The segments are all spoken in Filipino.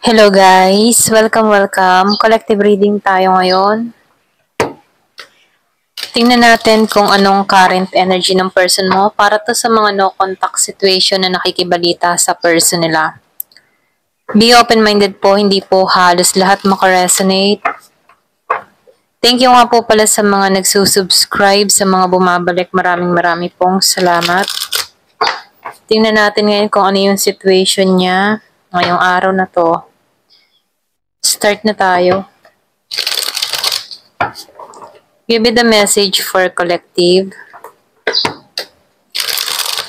Hello guys! Welcome! Collective reading tayo ngayon. Tingnan natin kung anong current energy ng person mo para to sa mga no contact situation na nakikibalita sa person nila. Be open-minded po, hindi po halos lahat makaresonate. Thank you nga po pala sa mga nagsusubscribe, sa mga bumabalik. Maraming pong salamat. Tingnan natin ngayon kung ano yung situation niya ngayong araw na to. Start na tayo. Give me the message for collective.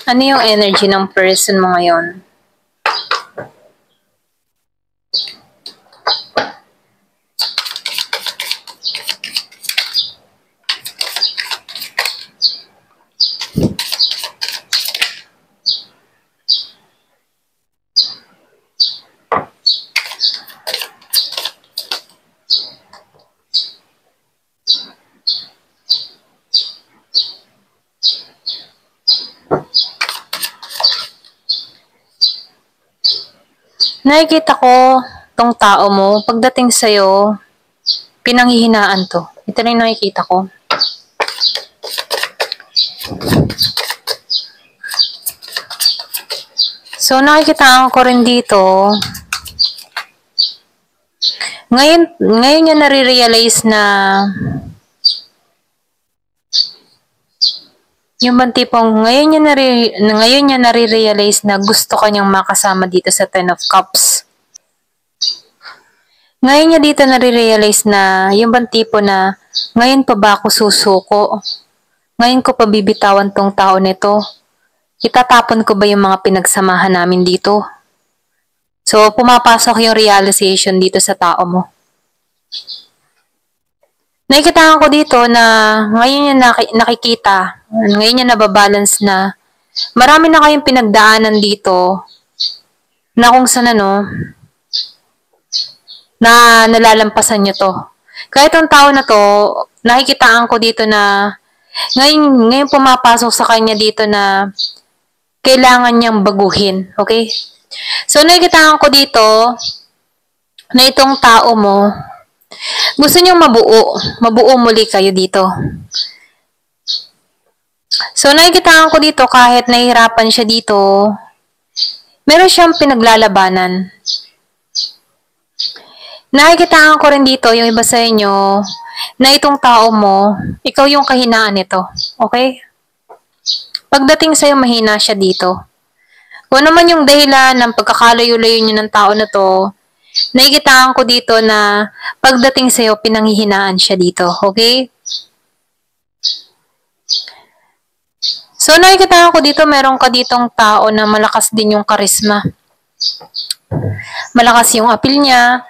Ano yung energy ng person mo ngayon? Nakikita ko tong tao mo, pagdating sa'yo, pinanghihinaan to. Ito na yung nakikita ko. So, nakikitaan ko rin dito, ngayon niya nare-realize na yung bang tipong ngayon niya nare-realize na gusto kanyang makasama dito sa Ten of Cups. Ngayon niya dito nare-realize na yung bang tipo na ngayon pa ba ako susuko? Ngayon ko pa bibitawan tong tao nito? Itatapon ko ba yung mga pinagsamahan namin dito? So, pumapasok yung realization dito sa tao mo. Nakikita ko dito na ngayon niya nakikita, ngayon niya nababalance na marami na kayong pinagdaanan dito na kung saan na nalalampasan niyo to. Kahit ang tao na to, nakikitaan ko dito na ngayon pumapasok sa kanya dito na kailangan niyang baguhin. Okay? So, nakikitaan ko dito na itong tao mo, gusto niyong mabuo muli kayo dito. So, nakikitaan ko dito kahit nahihirapan siya dito, meron siyang pinaglalabanan. Nakikitaan ko rin dito yung iba sa inyo na itong tao mo, ikaw yung kahinaan nito. Okay? Pagdating sa'yo, mahina siya dito. Kung naman yung dahilan ng pagkakalayo-layo niyo ng tao na to, nakikitaan ko dito na pagdating sa'yo, pinanghihinaan siya dito. Okay? So, nakikitaan ko dito, meron ka ditong tao na malakas din yung karisma. Malakas yung appeal niya.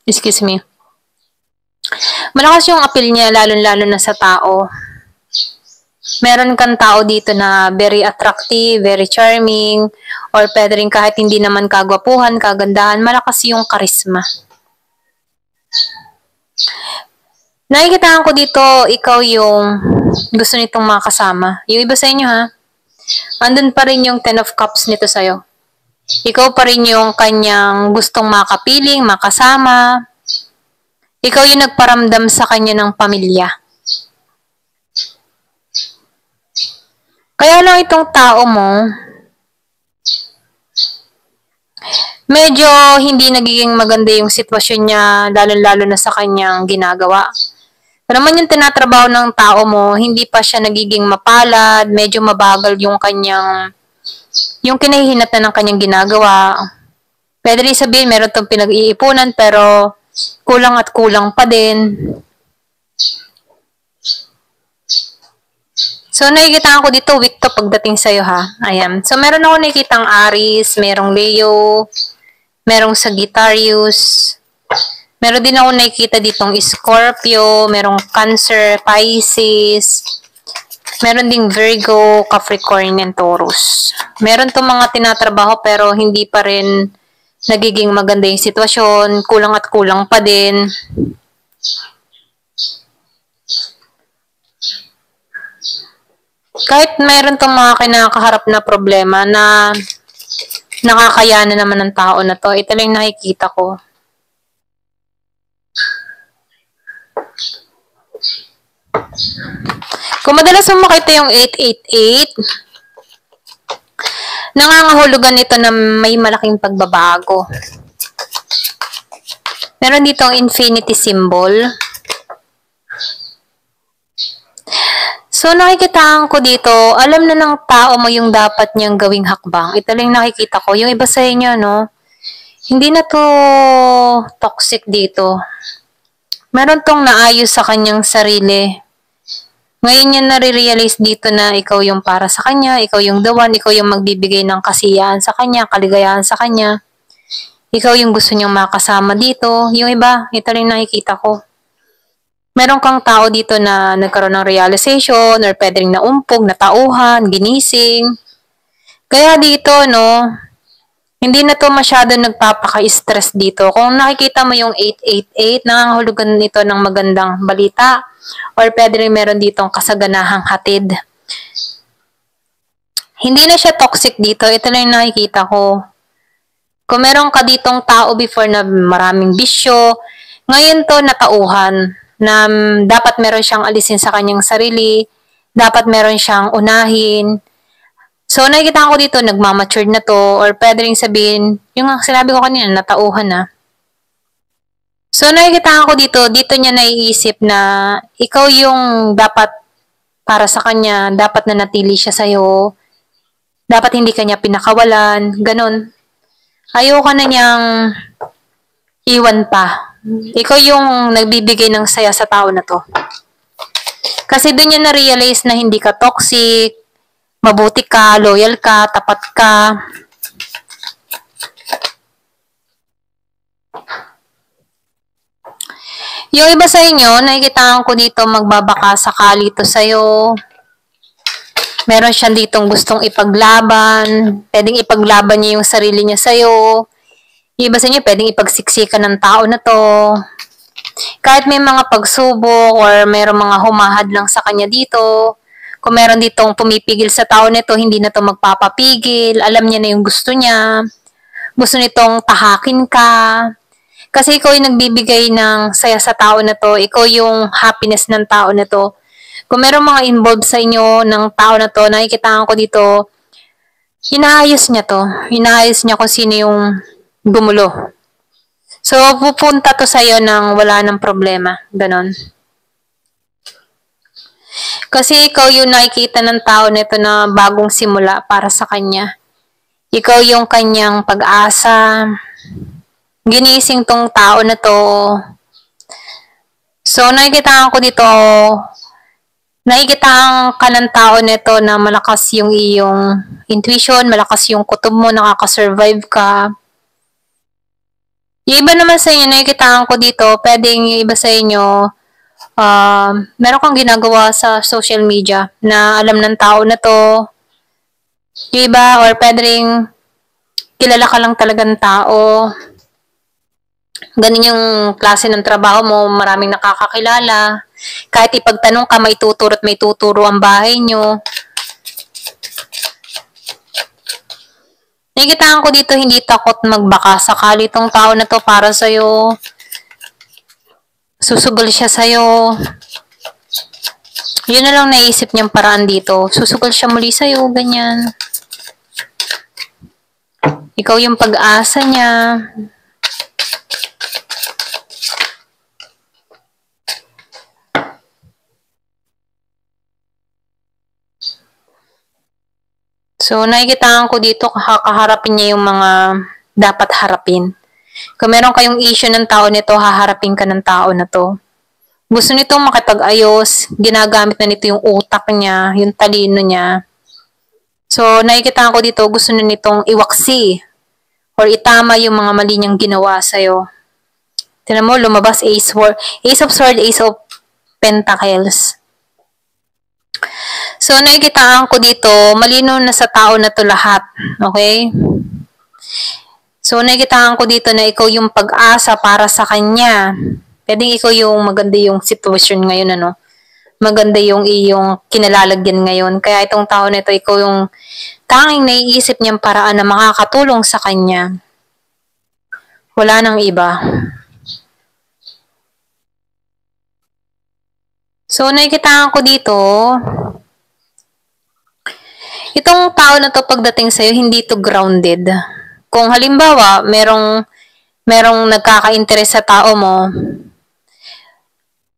Excuse me. Malakas yung appeal niya, lalo-lalo na sa tao. Meron kang tao dito na very attractive, very charming, or pwede rin kahit hindi naman kagwapuhan, kagandahan, malakas yung karisma. Nakikitaan ko dito, ikaw yung gusto nitong makasama. Yung iba sa inyo ha, andun pa rin yung Ten of Cups nito sa'yo. Ikaw pa rin yung kanyang gustong makapiling, makasama. Ikaw yung nagparamdam sa kanya ng pamilya. Kaya lang itong tao mo, medyo hindi nagiging maganda yung sitwasyon niya, lalo-lalo na sa kanyang ginagawa. Pero naman yung tinatrabaho ng tao mo, hindi pa siya nagiging mapalad, medyo mabagal yung kinahihinat na ng kanyang ginagawa. Pwede rin sabihin, meron itong pinag-iipunan, pero kulang at kulang pa din. So, nakikita ko dito, weak to pagdating sa'yo ha. Ayan. So, meron ako nakikitang Aries, merong Leo, merong Sagittarius, meron din ako nakikita ditong Scorpio, merong Cancer, Pisces, meron ding Virgo, Capricorn, and Taurus. Meron tong mga tinatrabaho pero hindi pa rin nagiging maganda yung sitwasyon, kulang at kulang pa din. Kahit meron tong mga kinakaharap na problema na nakakayanan naman ng tao na to. Ito lang yung nakikita ko. Kung madalas mo makita yung 888, nangangahulugan ito na may malaking pagbabago. Meron dito ang infinity symbol. So, nakikitaan ko dito, alam na ng tao mo yung dapat niyang gawing hakbang. Ito lang nakikita ko. Yung iba sa inyo, no? Hindi na to toxic dito. Meron tong naayos sa kanyang sarili. Ngayon niya nare-realize dito na ikaw yung para sa kanya, ikaw yung the one, ikaw yung magbibigay ng kasiyahan sa kanya, kaligayahan sa kanya. Ikaw yung gusto niyang makasama dito. Yung iba, ito rin nakikita ko. Meron kang tao dito na nagkaroon ng realization or pwedeng naumpog, natauhan, ginising. Kaya dito, no, hindi na to masyado nagpapaka-stress dito. Kung nakikita mo yung 888, nangangahulugan nito ng magandang balita. Or pwede rin meron ditong kasaganahang hatid. Hindi na siya toxic dito. Ito lang yung nakikita ko. Kung meron ka ditong tao before na maraming bisyo, ngayon to natauhan na dapat meron siyang alisin sa kanyang sarili, dapat meron siyang unahin. So, nakikita ko dito, nagmamature na to, or pwede rin sabihin, yung sinabi ko kanina, natauhan na. So, nakikita ko dito niya naiisip na ikaw yung dapat para sa kanya, dapat na natili siya sa'yo, dapat hindi kanya pinakawalan, ganun. Ayoko na niyang iwan pa. Ikaw yung nagbibigay ng saya sa tao na to. Kasi doon niya na-realize na hindi ka toxic, mabuti ka, loyal ka, tapat ka. Yung iba sa inyo, nakikitaan ko dito magbabaka sakali to sa'yo. Meron siya ditong gustong ipaglaban. Pwedeng ipaglaban niya yung sarili niya sa'yo. Yung iba sa inyo, pwedeng ipagsiksikan ng tao na to. Kahit may mga pagsubok or mayroong mga humahad lang sa kanya dito, kung meron ditong pumipigil sa tao nito, hindi na to magpapapigil. Alam niya na yung gusto niya. Gusto nitong tahakin ka. Kasi ikaw yung nagbibigay ng saya sa tao na to. Ikaw yung happiness ng tao na to. Kung meron mga involved sa inyo ng tao na to, nakikitaan ko dito, inaayos niya to. Inaayos niya kung sino yung gumulo. So, pupunta to sa'yo nang wala ng problema. Ganon. Kasi ikaw yung nakikita ng tao nito na bagong simula para sa kanya. Ikaw yung kanyang pag-asa. Ginising tong tao na to. So, nakikitaan ko dito, nakikitaan ka ng tao nito na malakas yung iyong intuition, malakas yung kutob mo, nakaka-survive ka. Yung iba naman sa inyo, nakikitaan ko dito, pwedeng yung iba sa inyo, meron kang ginagawa sa social media na alam ng tao na to. Yung iba, or pwedeng kilala ka lang talagang tao. Ganun yung klase ng trabaho mo, maraming nakakakilala. Kahit ipagtanong ka, may tuturo at may tuturo ang bahay nyo. Nakikitaan ko dito, hindi takot magbaka. Sakali tong tao na to para sa'yo. Susugal siya sa'yo. Yun na lang naisip niyang paraan dito. Susugal siya muli sa'yo, ganyan. Ikaw yung pag-asa niya. So, nakikitaan ko dito, kakaharapin niya yung mga dapat harapin. Kung meron kayong issue ng tao nito, haharapin ka ng tao na to. Gusto nitong makipag-ayos, ginagamit na nito yung utak niya, yung talino niya. So, nakikitaan ko dito, gusto na nitong iwaksi or itama yung mga mali niyang ginawa sa'yo. Tignan mo, lumabas Ace of Swords, Ace of Pentacles. So, nakikitaan ko dito, malinaw na sa tao na to lahat. Okay? So, nakikitaan ko dito na ikaw yung pag-asa para sa kanya. Pwedeng ikaw yung maganda yung sitwasyon ngayon, ano? Maganda yung iyong kinalalagyan ngayon. Kaya itong tao na ito, ikaw yung Tanging naiisip niyang paraan na makakatulong sa kanya. Wala nang iba. So, nakikitaan ko dito, itong tao na to pagdating sa'yo, hindi to grounded. Kung halimbawa, merong nagkaka-interest sa tao mo,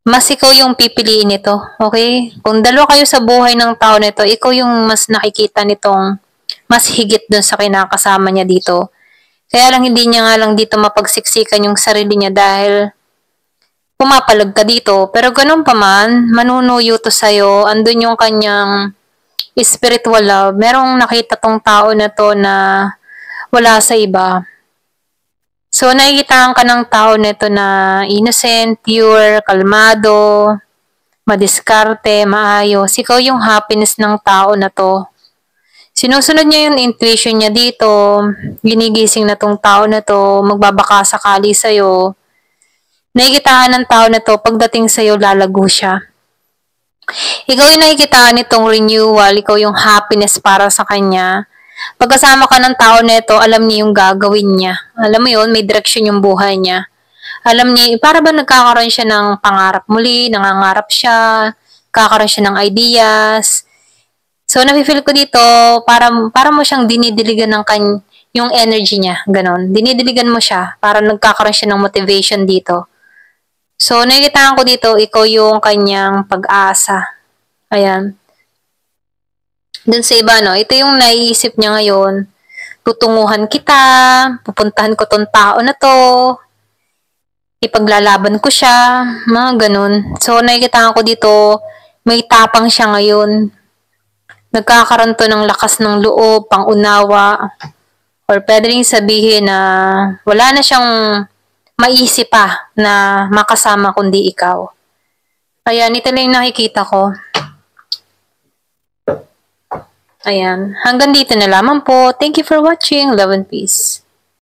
mas ikaw yung pipiliin nito, okay? Kung dalawa kayo sa buhay ng tao nito, ikaw yung mas nakikita nitong mas higit dun sa kinakasama niya dito. Kaya lang hindi niya nga lang dito mapagsiksikan yung sarili niya dahil pumapalag ka dito. Pero ganun pa man, manunuyo to sa'yo, andun yung kanyang spiritual love. Merong nakita tong tao na to na wala sa iba. So, nakikitaan ka ng tao nito na innocent, pure, kalmado, madiskarte, maayos. Ikaw yung happiness ng tao na to. Sinusunod niya yung intuition niya dito, ginigising na tong tao na to, magbabaka sakali sa'yo. Nakikitaan ng tao na to, pagdating sa'yo, lalago siya. Ikaw yung nakikitaan nitong renewal, ikaw yung happiness para sa kanya. Pagkasama ka ng tao nito, alam niya yung gagawin niya. Alam mo yun, may direction yung buhay niya. Alam niya, para ba nagkakaroon siya ng pangarap muli, nangangarap siya, kakaroon siya ng ideas. So, nafe-feel ko dito, para mo siyang dinidiligan ng yung energy niya, ganon. Dinidiligan mo siya, para nagkakaroon siya ng motivation dito. So, nakikitaan ko dito, ikaw yung kanyang pag-asa. Ayan. Dun sa iba, no, ito yung naiisip niya ngayon. Tutunguhan kita, pupuntahan ko tong tao na to, ipaglalaban ko siya, mga ganun. So, nakikitaan ko dito, may tapang siya ngayon. Nagkakaroon to ng lakas ng loob, pangunawa, or pwede rin sabihin na wala na siyang maisip pa na makasama kundi ikaw. Ayan, ito lang yung nakikita ko. Ayan, hanggang dito na lamang po. Thank you for watching. Love and peace.